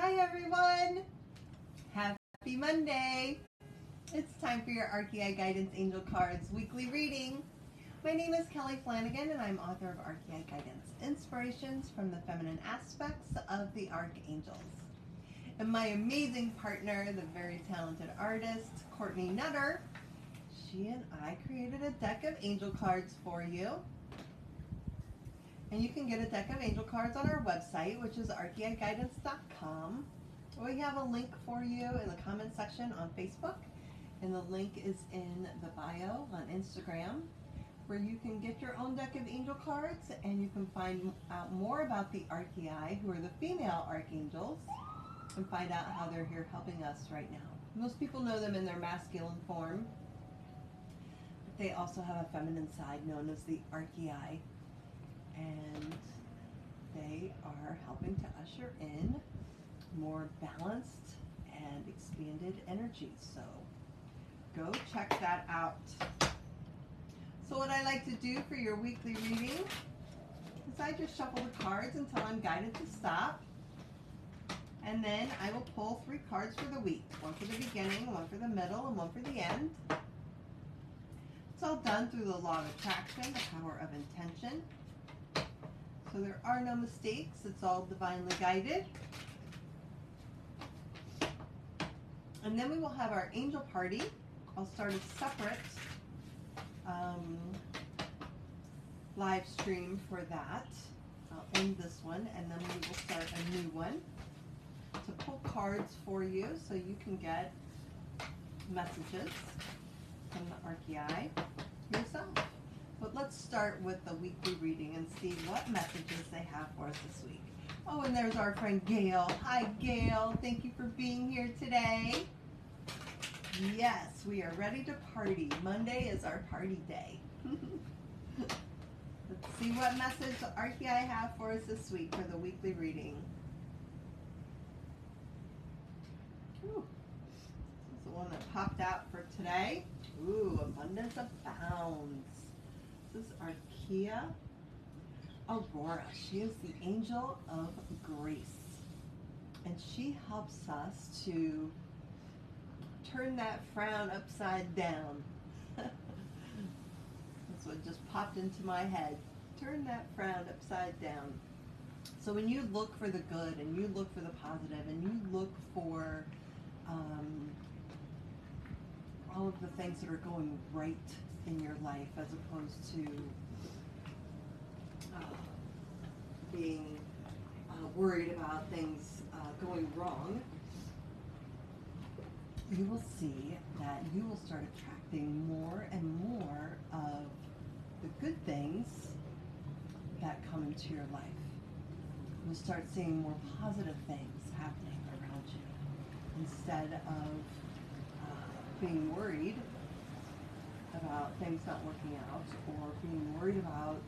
Hi everyone! Happy Monday! It's time for your Archeia Guidance Angel Cards weekly reading. My name is Kelly Flanagan and I'm author of Archeia Guidance, Inspirations from the Feminine Aspects of the Archangels. And my amazing partner, the very talented artist, Courtney Nutter, she and I created a deck of angel cards for you. And you can get a deck of angel cards on our website, which is archeiguidance.com. We have a link for you in the comment section on Facebook, and the link is in the bio on Instagram, where you can get your own deck of angel cards, and you can find out more about the Archeiai, who are the female archangels, and find out how they're here helping us right now. Most people know them in their masculine form, but they also have a feminine side known as the Archeiai. And they are helping to usher in more balanced and expanded energy. So go check that out. So what I like to do for your weekly reading is I just shuffle the cards until I'm guided to stop. And then I will pull 3 cards for the week. One for the beginning, one for the middle, and one for the end. It's all done through the law of attraction, the power of intention. So there are no mistakes. It's all divinely guided. And then we will have our angel party. I'll start a separate live stream for that. I'll end this one, and then we will start a new one to pull cards for you so you can get messages from the Archeia yourself. But let's start with the weekly reading and see what messages they have for us this week. Oh, and there's our friend Gail. Hi, Gail. Thank you for being here today. Yes, we are ready to party. Monday is our party day. Let's see what message the Archeia have for us this week for the weekly reading. Ooh, this is the one that popped out for today. Ooh, abundance abounds. This is Archeia Aurora. She is the angel of grace, and she helps us to turn that frown upside down. That's what just popped into my head. Turn that frown upside down. So when you look for the good, and you look for the positive, and you look for all of the things that are going right in your life, as opposed to being worried about things going wrong, you will see that you will start attracting more and more of the good things that come into your life. You'll start seeing more positive things happening around you, instead of being worried about things not working out, or being worried about,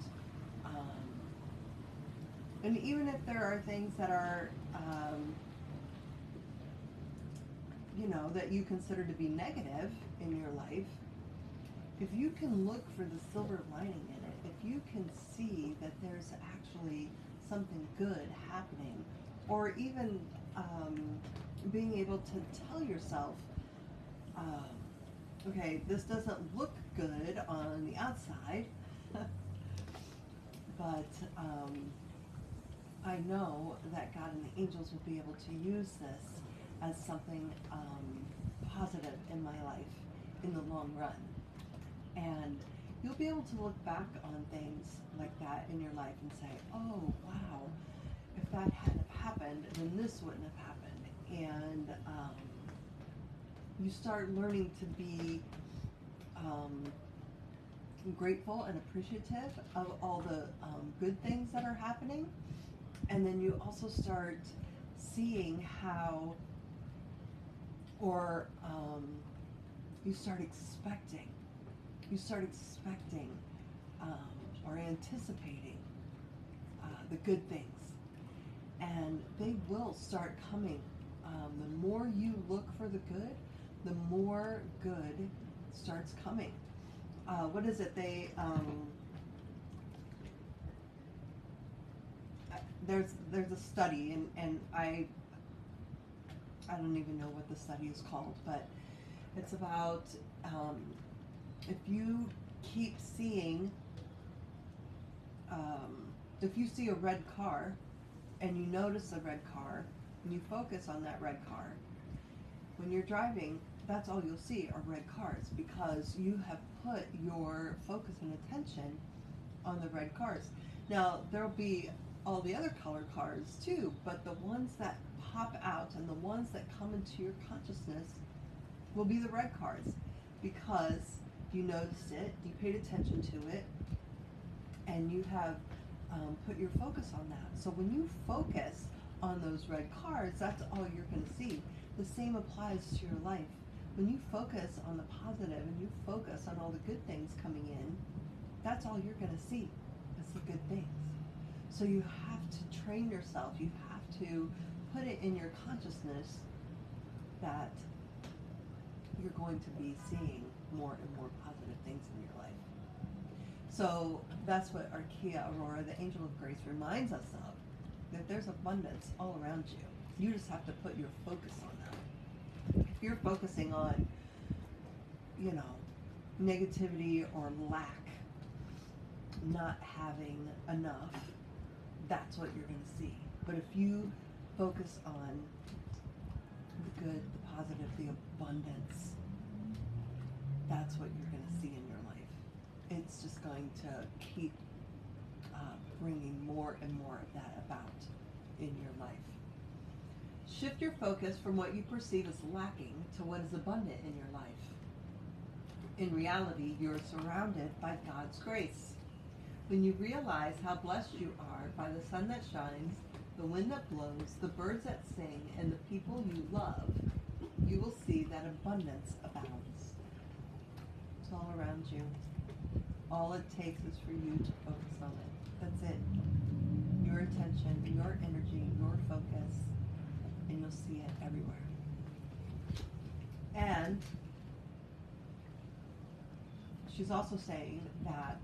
and even if there are things that are, that you consider to be negative in your life, if you can look for the silver lining in it, if you can see that there's actually something good happening, or even being able to tell yourself, okay, this doesn't look good on the outside, but I know that God and the angels will be able to use this as something positive in my life in the long run. And you'll be able to look back on things like that in your life and say, oh, wow, if that hadn't have happened, then this wouldn't have happened. And you start learning to be grateful and appreciative of all the good things that are happening. And then you also start seeing how, or you start expecting or anticipating the good things. And they will start coming. The more you look for the good, the more good starts coming. What is it? There's a study, and I I don't even know what the study is called, but it's about if you keep seeing, if you see a red car and you notice the red car and you focus on that red car, when you're driving, that's all you'll see are red cars because you have put your focus and attention on the red cars. Now, there'll be all the other color cars too, but the ones that pop out and the ones that come into your consciousness will be the red cars because you noticed it, you paid attention to it, and you have put your focus on that. So when you focus on those red cars, that's all you're going to see. The same applies to your life. When you focus on the positive and you focus on all the good things coming in, that's all you're going to see is the good things. So you have to train yourself. You have to put it in your consciousness that you're going to be seeing more and more positive things in your life. So that's what Archeia Aurora, the angel of grace, reminds us of, that there's abundance all around you. You just have to put your focus on that. If you're focusing on, negativity or lack, not having enough, that's what you're going to see. But if you focus on the good, the positive, the abundance, that's what you're going to see in your life. It's just going to keep bringing more and more of that about in your life. Shift your focus from what you perceive as lacking to what is abundant in your life. In reality, you're surrounded by God's grace. When you realize how blessed you are by the sun that shines, the wind that blows, the birds that sing, and the people you love, you will see that abundance abounds. It's all around you. All it takes is for you to focus on it. That's it. Your attention, your energy, your focus, and you'll see it everywhere. And she's also saying that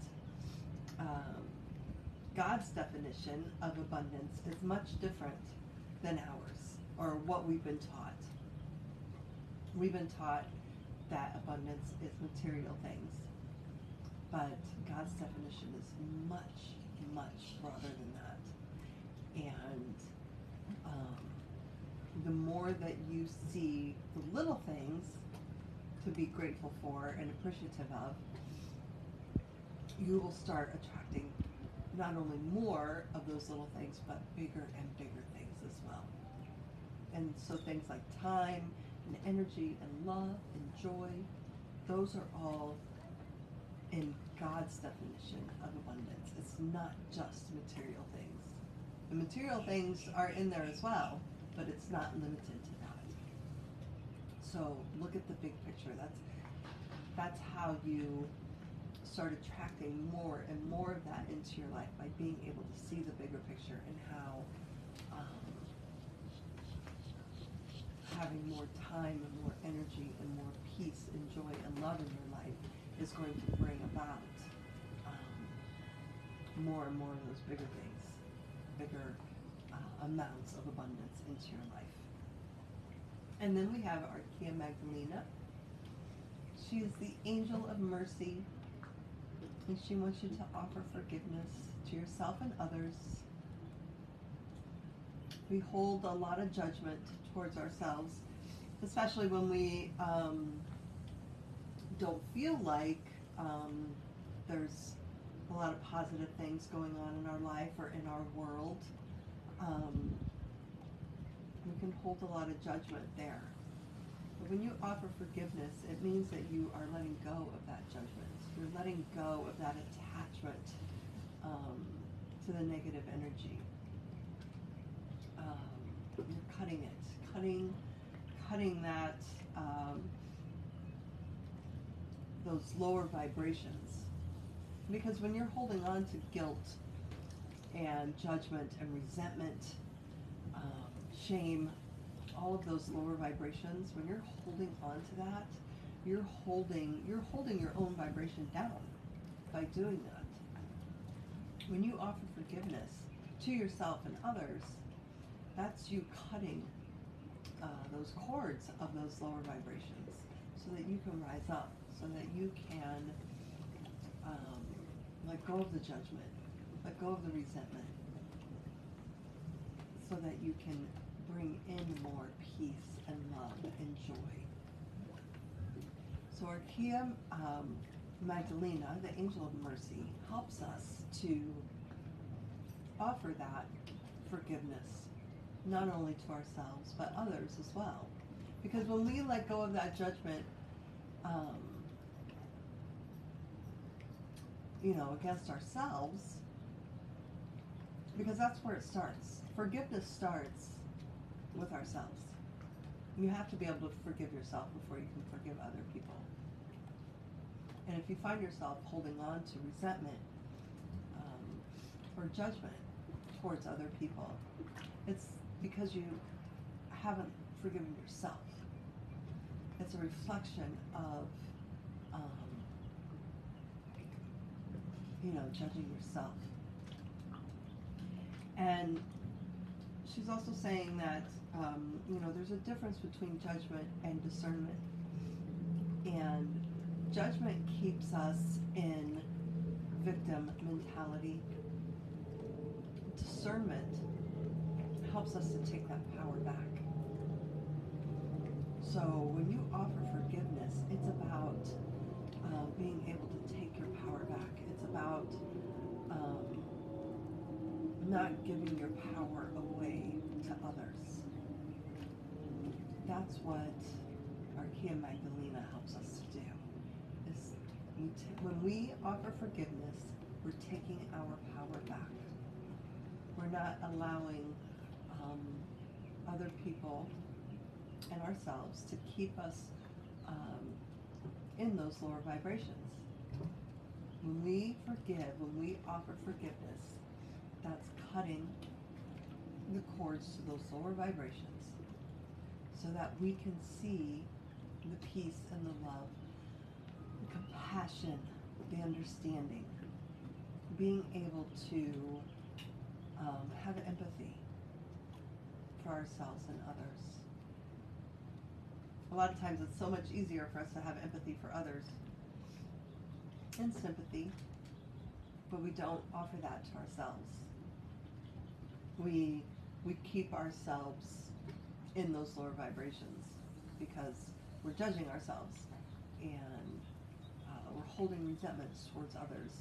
God's definition of abundance is much different than ours, or what we've been taught. We've been taught that abundance is material things, but God's definition is much, much broader than that. And the more that you see the little things to be grateful for and appreciative of, you will start attracting not only more of those little things, but bigger and bigger things as well. And so things like time and energy and love and joy, those are all in God's definition of abundance. It's not just material things. The material things are in there as well, but it's not limited to that. So look at the big picture. That's how you start attracting more and more of that into your life, by being able to see the bigger picture and how having more time and more energy and more peace and joy and love in your life is going to bring about more and more of those bigger things, bigger amounts of abundance into your life. And then we have Archeia Magdalena. She is the angel of mercy, and she wants you to offer forgiveness to yourself and others. We hold a lot of judgment towards ourselves, especially when we don't feel like there's a lot of positive things going on in our life or in our world. We can hold a lot of judgment there. But when you offer forgiveness, it means that you are letting go of that judgment. You're letting go of that attachment to the negative energy. You're cutting it, cutting that, those lower vibrations. Because when you're holding on to guilt and judgment and resentment, shame, all of those lower vibrations, when you're holding on to that, you're holding your own vibration down by doing that. When you offer forgiveness to yourself and others, that's you cutting those cords of those lower vibrations, so that you can rise up, so that you can let go of the judgment, let go of the resentment, so that you can bring in more peace and love and joy. So Archeia Magdalena, the angel of mercy, helps us to offer that forgiveness, not only to ourselves, but others as well. Because when we let go of that judgment, against ourselves, because that's where it starts. Forgiveness starts with ourselves. You have to be able to forgive yourself before you can forgive other people. And if you find yourself holding on to resentment or judgment towards other people, it's because you haven't forgiven yourself. It's a reflection of judging yourself. And she's also saying that there's a difference between judgment and discernment. And judgment keeps us in victim mentality. Discernment helps us to take that power back. So when you offer forgiveness, it's about being able to take your power back. It's about not giving your power away to others. That's what Archeia Magdalena helps us to do. When we offer forgiveness, we're taking our power back. We're not allowing other people and ourselves to keep us in those lower vibrations. When we forgive, when we offer forgiveness, that's cutting the cords to those lower vibrations, so that we can see the peace and the love, the compassion, the understanding, being able to have empathy for ourselves and others. A lot of times it's so much easier for us to have empathy for others and sympathy, but we don't offer that to ourselves. We keep ourselves in those lower vibrations because we're judging ourselves, and we're holding resentments towards others.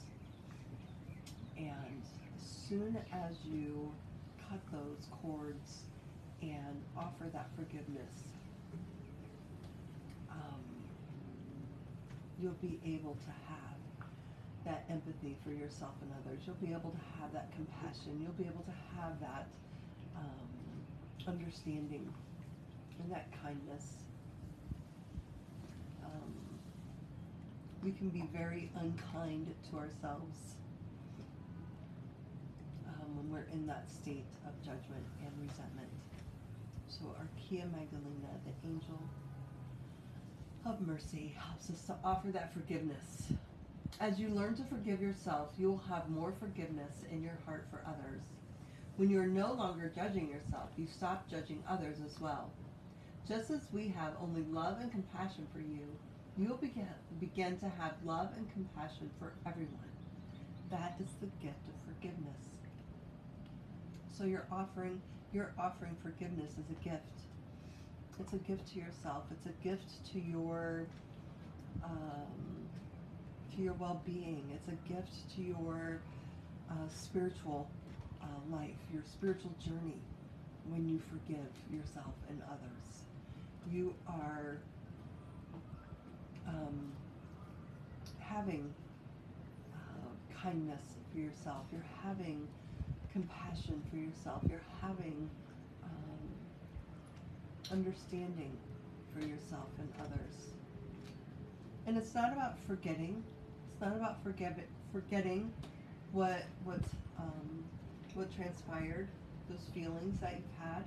And as soon as you cut those cords and offer that forgiveness, you'll be able to have that empathy for yourself and others. You'll be able to have that compassion. You'll be able to have that understanding and that kindness. We can be very unkind to ourselves when we're in that state of judgment and resentment. So Archeia Magdalena, the angel of mercy, helps us to offer that forgiveness. As you learn to forgive yourself, you will have more forgiveness in your heart for others. When you are no longer judging yourself, you stop judging others as well. Just as we have only love and compassion for you, you will begin to have love and compassion for everyone. That is the gift of forgiveness. So you're offering forgiveness as a gift. It's a gift to yourself. It's a gift to your well-being. It's a gift to your spiritual life, your spiritual journey. When you forgive yourself and others, you are having kindness for yourself. You're having compassion for yourself. You're having understanding for yourself and others. And it's not about forgetting. It's not about forgetting what transpired, those feelings that you've had.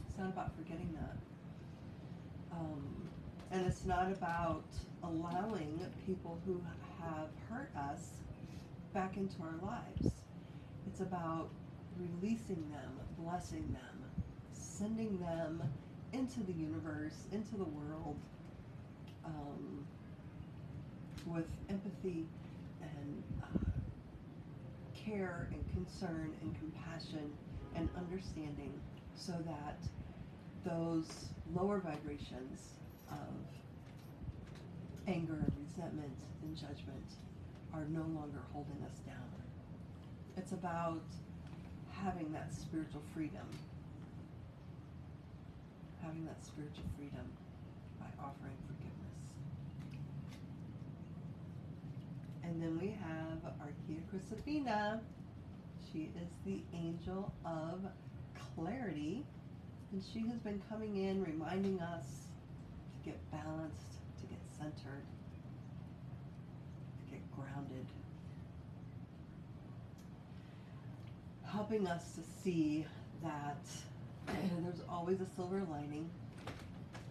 It's not about forgetting that. And it's not about allowing people who have hurt us back into our lives. It's about releasing them, blessing them, sending them into the universe, into the world, with empathy and care and concern and compassion and understanding, so that those lower vibrations of anger, resentment, and judgment are no longer holding us down. It's about having that spiritual freedom. Having that spiritual freedom by offering forgiveness. And then we have Archeia Christophina. She is the angel of clarity. And she has been coming in, reminding us to get balanced, to get centered, to get grounded. Helping us to see that there's always a silver lining.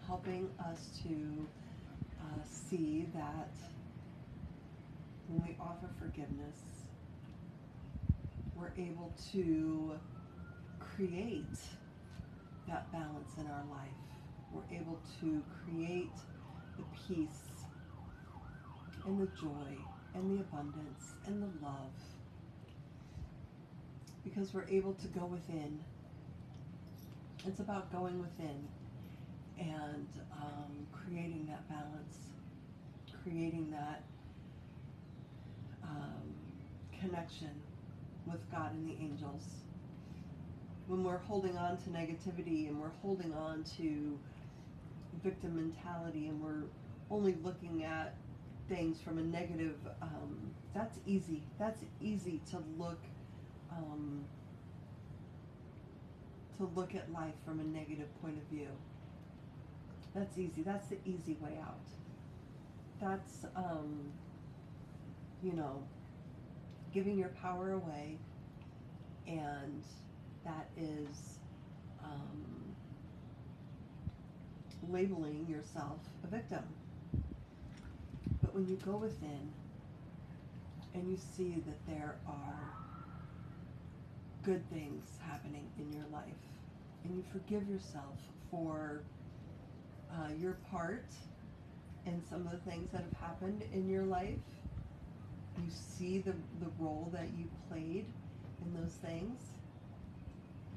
Helping us to see that when we offer forgiveness, we're able to create that balance in our life. We're able to create the peace and the joy and the abundance and the love, because we're able to go within. It's about going within and creating that balance, creating that connection with God and the angels. When we're holding on to negativity and we're holding on to victim mentality and we're only looking at things from a negative, that's easy. That's easy to look at life from a negative point of view. That's easy. That's the easy way out. That's, giving your power away, and that is labeling yourself a victim. But when you go within and you see that there are good things happening in your life, and you forgive yourself for your part in some of the things that have happened in your life, you see the role that you played in those things,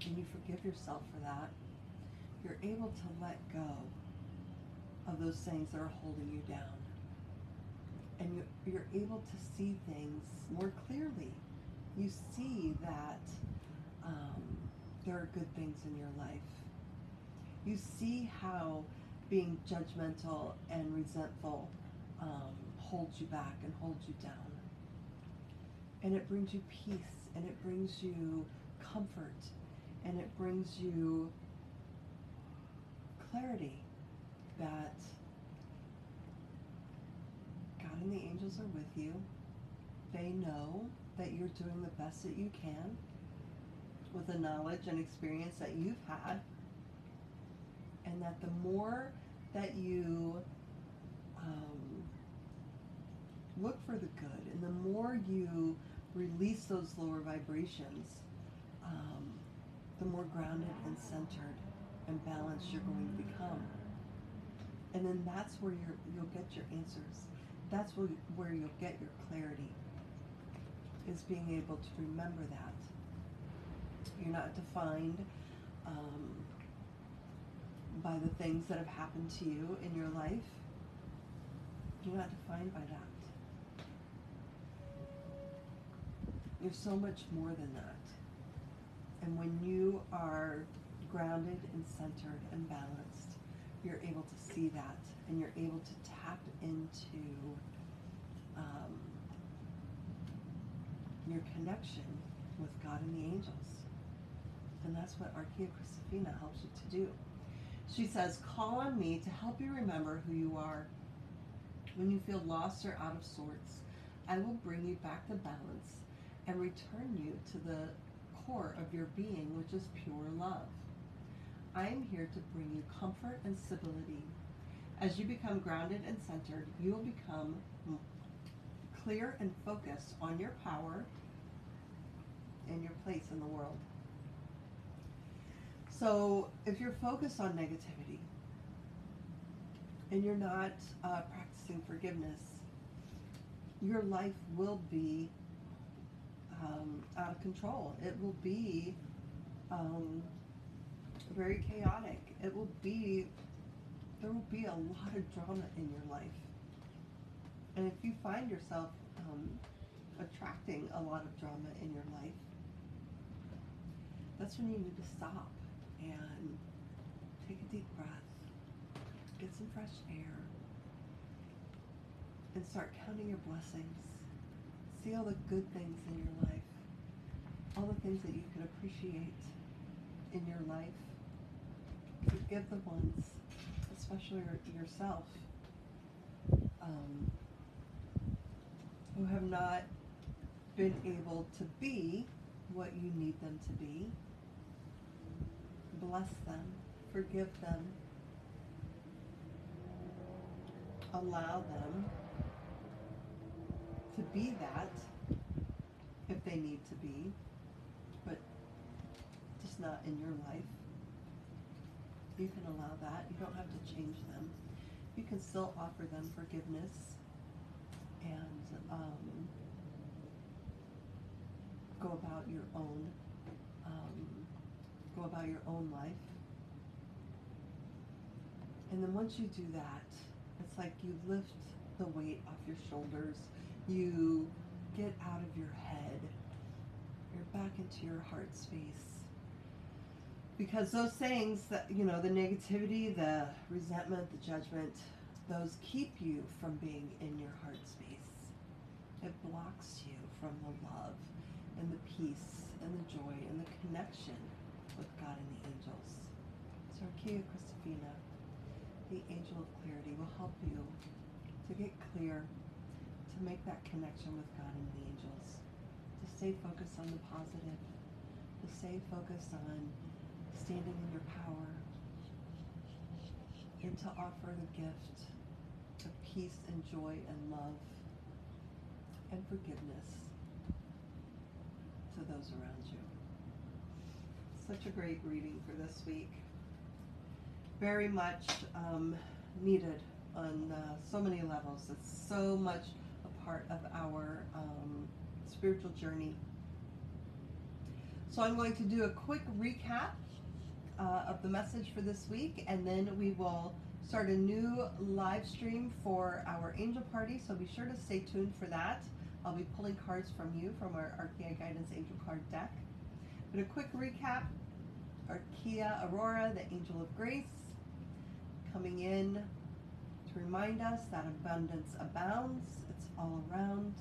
and you forgive yourself for that, you're able to let go of those things that are holding you down. And you're able to see things more clearly. You see that there are good things in your life. You see how being judgmental and resentful holds you back and holds you down. And it brings you peace, and it brings you comfort, and it brings you clarity that God and the angels are with you. They know that you're doing the best that you can with the knowledge and experience that you've had, and that the more that you look for the good, and the more you release those lower vibrations, the more grounded and centered and balanced you're going to become. And then that's where you'll get your answers. That's where you'll get your clarity, is being able to remember that. You're not defined by the things that have happened to you in your life. You're not defined by that. You're so much more than that. And when you are grounded and centered and balanced, you're able to see that, and you're able to tap into your connection with God and the angels. And that's what Archeia Christophina helps you to do. She says, call on me to help you remember who you are. When you feel lost or out of sorts, I will bring you back to balance and return you to the core of your being, which is pure love. I am here to bring you comfort and stability. As you become grounded and centered, you will become clear and focused on your power and your place in the world. So if you're focused on negativity and you're not practicing forgiveness, your life will be out of control. It will be very chaotic. There will be a lot of drama in your life. And if you find yourself attracting a lot of drama in your life, that's when you need to stop and take a deep breath, get some fresh air, and start counting your blessings. See all the good things in your life, all the things that you can appreciate in your life. Forgive the ones, especially yourself, who have not been able to be what you need them to be. Bless them, forgive them, allow them to be that if they need to be, but just not in your life. You can allow that. You don't have to change them. You can still offer them forgiveness and go about your own life. And then once you do that, it's like you lift the weight off your shoulders. You get out of your head. You're back into your heart space. Because those things that, the negativity, the resentment, the judgment, those keep you from being in your heart space. It blocks you from the love and the peace and the joy and the connection with God and the angels. So Archeia Christophina, the angel of clarity, will help you to get clear, to make that connection with God and the angels, to stay focused on the positive, to stay focused on standing in your power, and to offer the gift of peace and joy and love and forgiveness to those around you. Such a great reading for this week. Very much needed on so many levels. It's so much a part of our spiritual journey. So I'm going to do a quick recap of the message for this week, and then we will start a new live stream for our angel party, so be sure to stay tuned for that. I'll be pulling cards from you from our Archeia Guidance Angel Card deck. But a quick recap: Archeia Aurora, the Angel of Grace, coming in to remind us that abundance abounds. It's all around.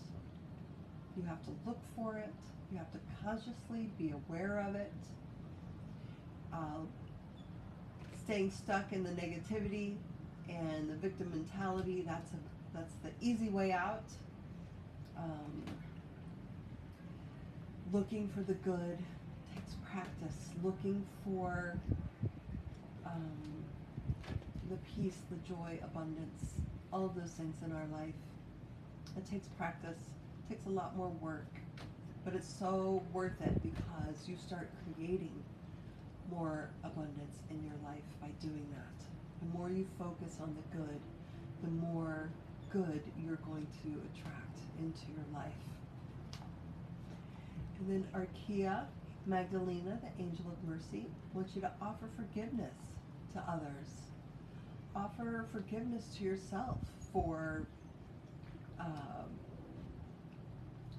You have to look for it. You have to consciously be aware of it. Staying stuck in the negativity and the victim mentality, that's the easy way out. Looking for the good takes practice. Looking for the peace, the joy, abundance, all of those things in our life. It takes practice. It takes a lot more work, but it's so worth it because you start creating more abundance in your life by doing that. The more you focus on the good, the more good you're going to attract into your life. And then Archeia Magdalena, the Angel of Mercy, wants you to offer forgiveness to others. Offer forgiveness to yourself for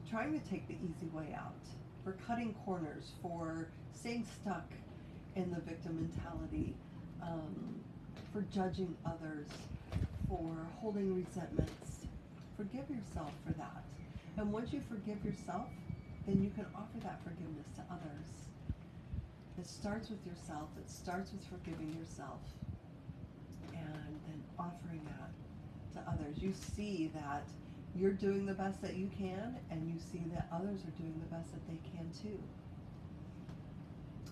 trying to take the easy way out, for cutting corners, for staying stuck in the victim mentality, for judging others, for holding resentments. Forgive yourself for that. And once you forgive yourself, then you can offer that forgiveness to others. It starts with yourself. It starts with forgiving yourself and then offering that to others. You see that you're doing the best that you can, and you see that others are doing the best that they can too.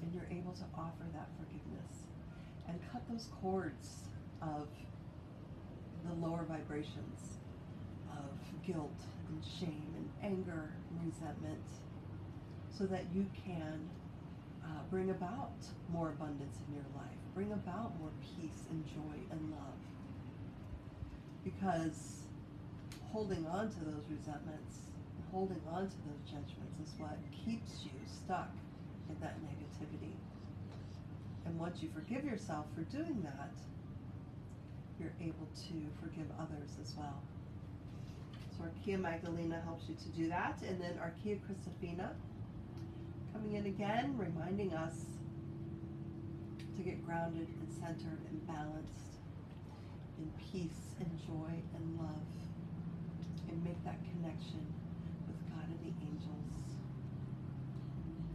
And you're able to offer that forgiveness and cut those cords of the lower vibrations of guilt and shame and anger and resentment, so that you can bring about more abundance in your life. Bring about more peace and joy and love. Because holding on to those resentments, holding on to those judgments is what keeps you stuck in that negativity. And once you forgive yourself for doing that, you're able to forgive others as well. So Archeia Magdalena helps you to do that. And then Archeia Christophina coming in again, reminding us to get grounded and centered and balanced in peace and joy and love, and make that connection with God and the angels.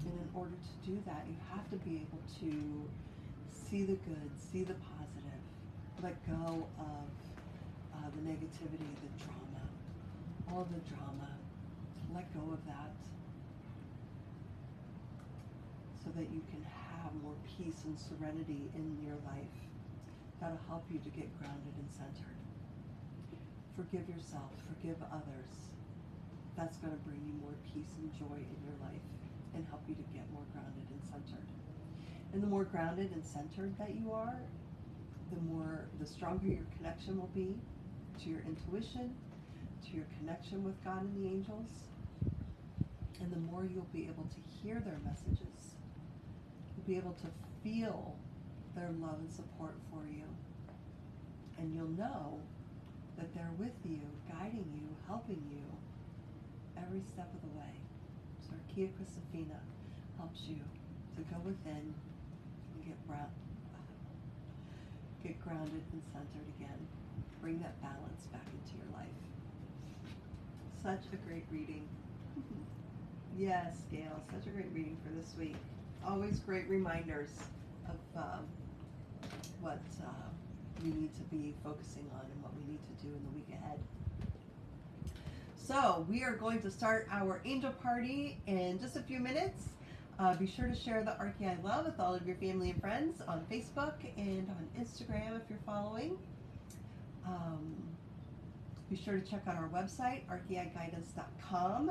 And in order to do that, you have to be able to see the good, see the positive, let go of the negativity, the drama, all the drama. Let go of that so that you can have more peace and serenity in your life. That'll help you to get grounded and centered. Forgive yourself, forgive others. That's going to bring you more peace and joy in your life and help you to get more grounded and centered. And the more grounded and centered that you are, the stronger your connection will be to your intuition, to your connection with God and the angels, and the more you'll be able to hear their messages. You'll be able to feel their love and support for you. And you'll know that they're with you, guiding you, helping you every step of the way. So Archeia Christophina helps you to go within and get grounded and centered again. Bring that balance back into your life. Such a great reading. Yes, Gail, such a great reading for this week. Always great reminders of what we need to be focusing on and what we need to do in the week ahead. So we are going to start our angel party in just a few minutes. Be sure to share the Archeia love with all of your family and friends on Facebook and on Instagram if you're following. Be sure to check out our website, archeia.guidance.com.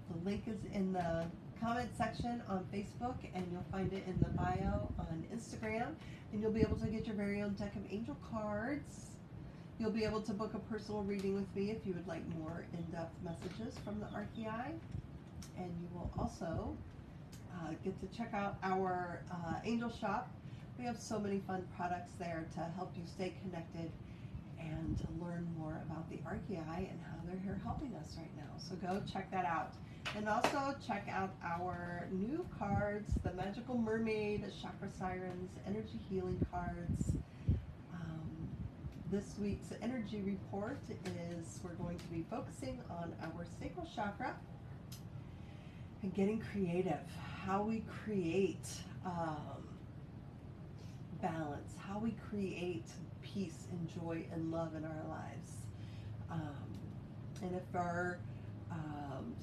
The link is in the comment section on Facebook, and you'll find it in the bio on Instagram. And you'll be able to get your very own deck of angel cards. You'll be able to book a personal reading with me if you would like more in-depth messages from the Archeia. And you will also get to check out our angel shop. We have so many fun products there to help you stay connected and learn more about the Archeia and how they're here helping us right now. So go check that out. And also check out our new cards, the Magical Mermaid, Chakra Sirens, Energy Healing cards. This week's energy report is we're going to be focusing on our sacral chakra and getting creative, how we create balance, how we create peace and joy and love in our lives. And if our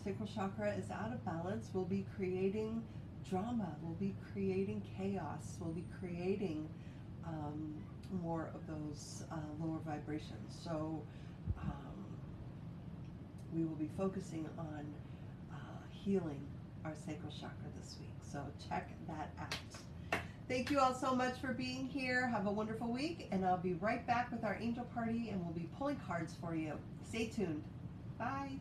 sacral chakra is out of balance, we'll be creating drama, we'll be creating chaos, we'll be creating more of those lower vibrations. So we will be focusing on healing our sacral chakra this week. So check that out. Thank you all so much for being here. Have a wonderful week, and I'll be right back with our angel party, and we'll be pulling cards for you. Stay tuned. Bye.